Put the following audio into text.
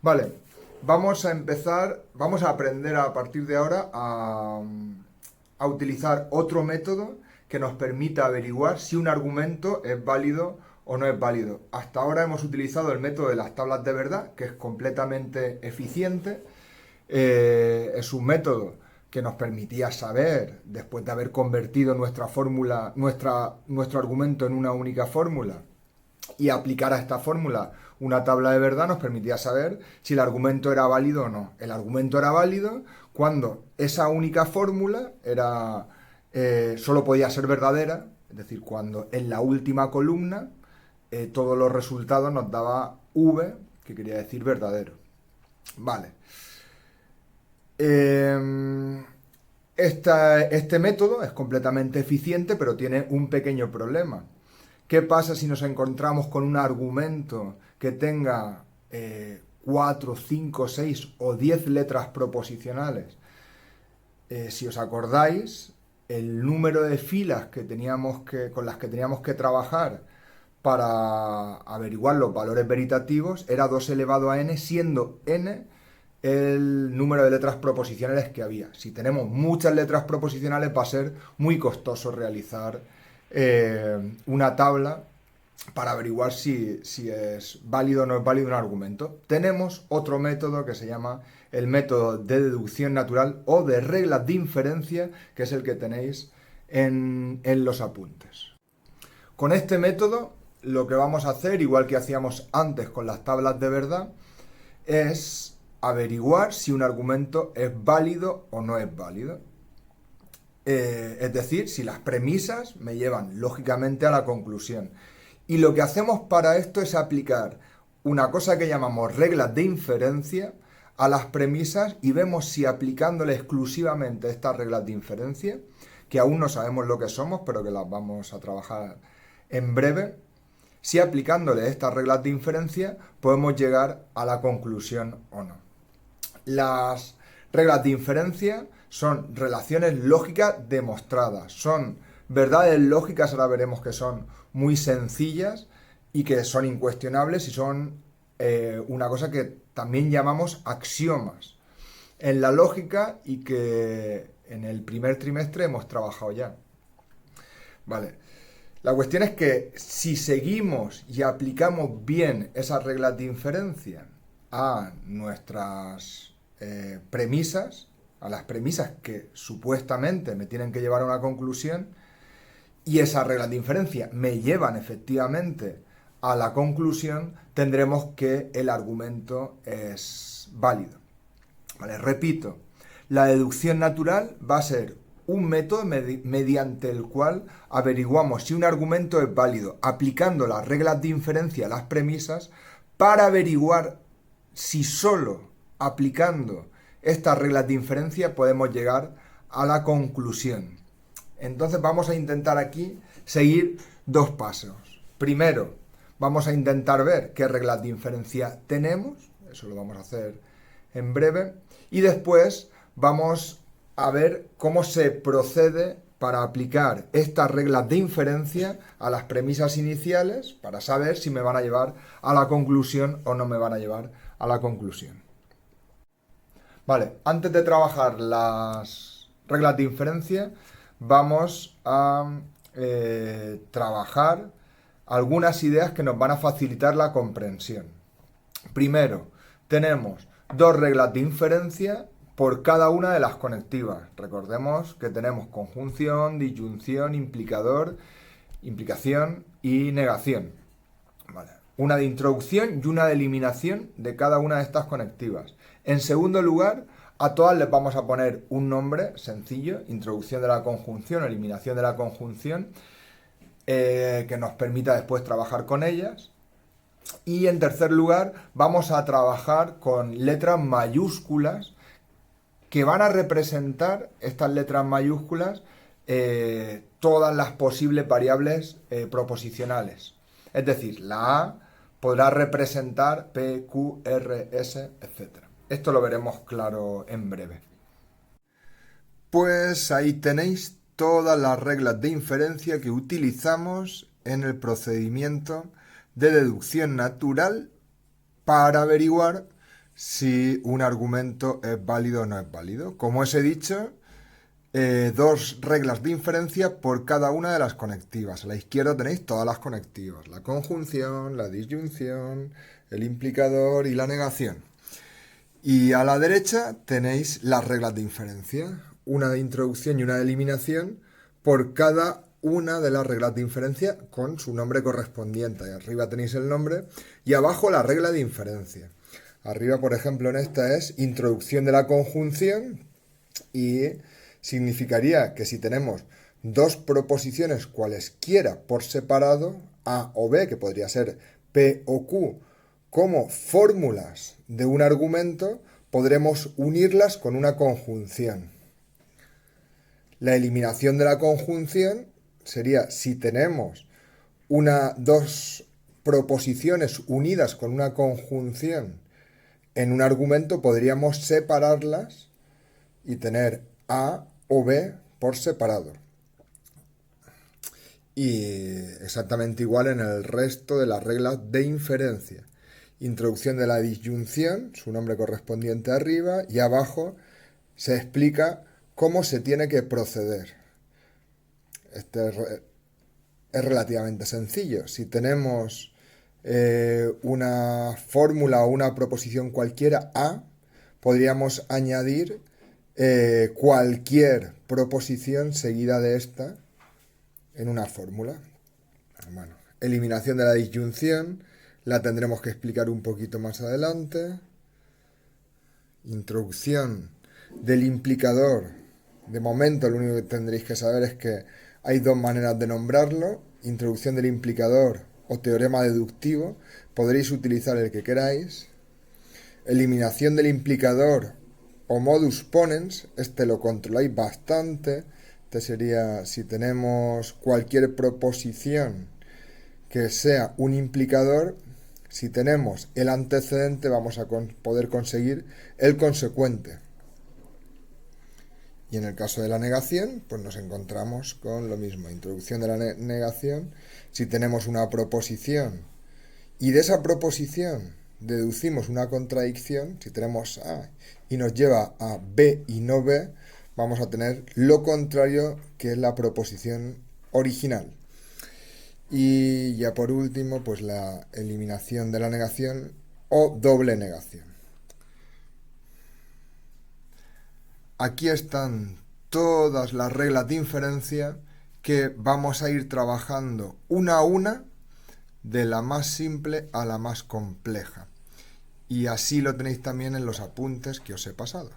Vale, vamos a aprender a partir de ahora a utilizar otro método que nos permita averiguar si un argumento es válido o no es válido. Hasta ahora hemos utilizado el método de las tablas de verdad, que es completamente eficiente. Es un método que nos permitía saber, después de haber convertido nuestra fórmula, nuestro argumento en una única fórmula, y aplicar a esta fórmula una tabla de verdad, nos permitía saber si el argumento era válido o no. El argumento era válido cuando esa única fórmula solo podía ser verdadera, es decir, cuando en la última columna todos los resultados nos daba V, que quería decir verdadero. Vale. Este método es completamente eficiente, pero tiene un pequeño problema. ¿Qué pasa si nos encontramos con un argumento que tenga 4, 5, 6 o 10 letras proposicionales? Si os acordáis, el número de filas con las que teníamos que trabajar para averiguar los valores veritativos era 2 elevado a n, siendo n el número de letras proposicionales que había. Si tenemos muchas letras proposicionales va a ser muy costoso realizar una tabla para averiguar si es válido o no es válido un argumento. Tenemos otro método que se llama el método de deducción natural o de reglas de inferencia, que es el que tenéis en los apuntes. Con este método lo que vamos a hacer, igual que hacíamos antes con las tablas de verdad, es averiguar si un argumento es válido o no es válido. Es decir, si las premisas me llevan lógicamente a la conclusión. Y lo que hacemos para esto es aplicar una cosa que llamamos reglas de inferencia a las premisas y vemos si aplicándole exclusivamente estas reglas de inferencia, que aún no sabemos lo que somos, pero que las vamos a trabajar en breve, si aplicándole estas reglas de inferencia podemos llegar a la conclusión o no. Las reglas de inferencia son relaciones lógicas demostradas, son verdades lógicas, ahora veremos que son muy sencillas y que son incuestionables y son una cosa que también llamamos axiomas en la lógica y que en el primer trimestre hemos trabajado ya. Vale. La cuestión es que si seguimos y aplicamos bien esas reglas de inferencia a nuestras premisas, a las premisas que supuestamente me tienen que llevar a una conclusión, y esas reglas de inferencia me llevan efectivamente a la conclusión, tendremos que el argumento es válido. Vale, repito, la deducción natural va a ser un método mediante el cual averiguamos si un argumento es válido, aplicando las reglas de inferencia a las premisas, para averiguar si solo aplicando estas reglas de inferencia podemos llegar a la conclusión. Entonces vamos a intentar aquí seguir dos pasos. Primero, vamos a intentar ver qué reglas de inferencia tenemos, eso lo vamos a hacer en breve, y después vamos a ver cómo se procede para aplicar estas reglas de inferencia a las premisas iniciales para saber si me van a llevar a la conclusión o no me van a llevar a la conclusión. Vale, antes de trabajar las reglas de inferencia, vamos a trabajar algunas ideas que nos van a facilitar la comprensión. Primero, tenemos dos reglas de inferencia por cada una de las conectivas. Recordemos que tenemos conjunción, disyunción, implicador, implicación y negación. Vale. Una de introducción y una de eliminación de cada una de estas conectivas. En segundo lugar, a todas les vamos a poner un nombre sencillo, introducción de la conjunción, eliminación de la conjunción, que nos permita después trabajar con ellas. Y en tercer lugar, vamos a trabajar con letras mayúsculas que van a representar, estas letras mayúsculas, todas las posibles variables proposicionales. Es decir, la A podrá representar P, Q, R, S, etc. Esto lo veremos claro en breve. Pues ahí tenéis todas las reglas de inferencia que utilizamos en el procedimiento de deducción natural para averiguar si un argumento es válido o no es válido. Como os he dicho, dos reglas de inferencia por cada una de las conectivas. A la izquierda tenéis todas las conectivas: la conjunción, la disyunción, el implicador y la negación. Y a la derecha tenéis las reglas de inferencia, una de introducción y una de eliminación por cada una de las reglas de inferencia con su nombre correspondiente. Ahí arriba tenéis el nombre y abajo la regla de inferencia. Arriba, por ejemplo, en esta es introducción de la conjunción y significaría que si tenemos dos proposiciones cualesquiera por separado, A o B, que podría ser P o Q, como fórmulas de un argumento, podremos unirlas con una conjunción. La eliminación de la conjunción sería si tenemos dos proposiciones unidas con una conjunción en un argumento, podríamos separarlas y tener A o B por separado. Y exactamente igual en el resto de las reglas de inferencia. Introducción de la disyunción, su nombre correspondiente arriba, y abajo se explica cómo se tiene que proceder. Este es relativamente sencillo. Si tenemos una fórmula o una proposición cualquiera A, podríamos añadir cualquier proposición seguida de esta en una fórmula. Bueno, eliminación de la disyunción la tendremos que explicar un poquito más adelante. Introducción del implicador. De momento lo único que tendréis que saber es que hay dos maneras de nombrarlo: introducción del implicador o teorema deductivo. Podréis utilizar el que queráis. Eliminación del implicador o modus ponens, este lo controláis bastante. Este sería si tenemos cualquier proposición que sea un implicador, si tenemos el antecedente vamos a poder conseguir el consecuente. Y en el caso de la negación, pues nos encontramos con lo mismo. Introducción de la negación, si tenemos una proposición y de esa proposición deducimos una contradicción, si tenemos A y nos lleva a B y no B, vamos a tener lo contrario que es la proposición original. Y ya por último, pues la eliminación de la negación o doble negación. Aquí están todas las reglas de inferencia que vamos a ir trabajando una a una, de la más simple a la más compleja. Y así lo tenéis también en los apuntes que os he pasado.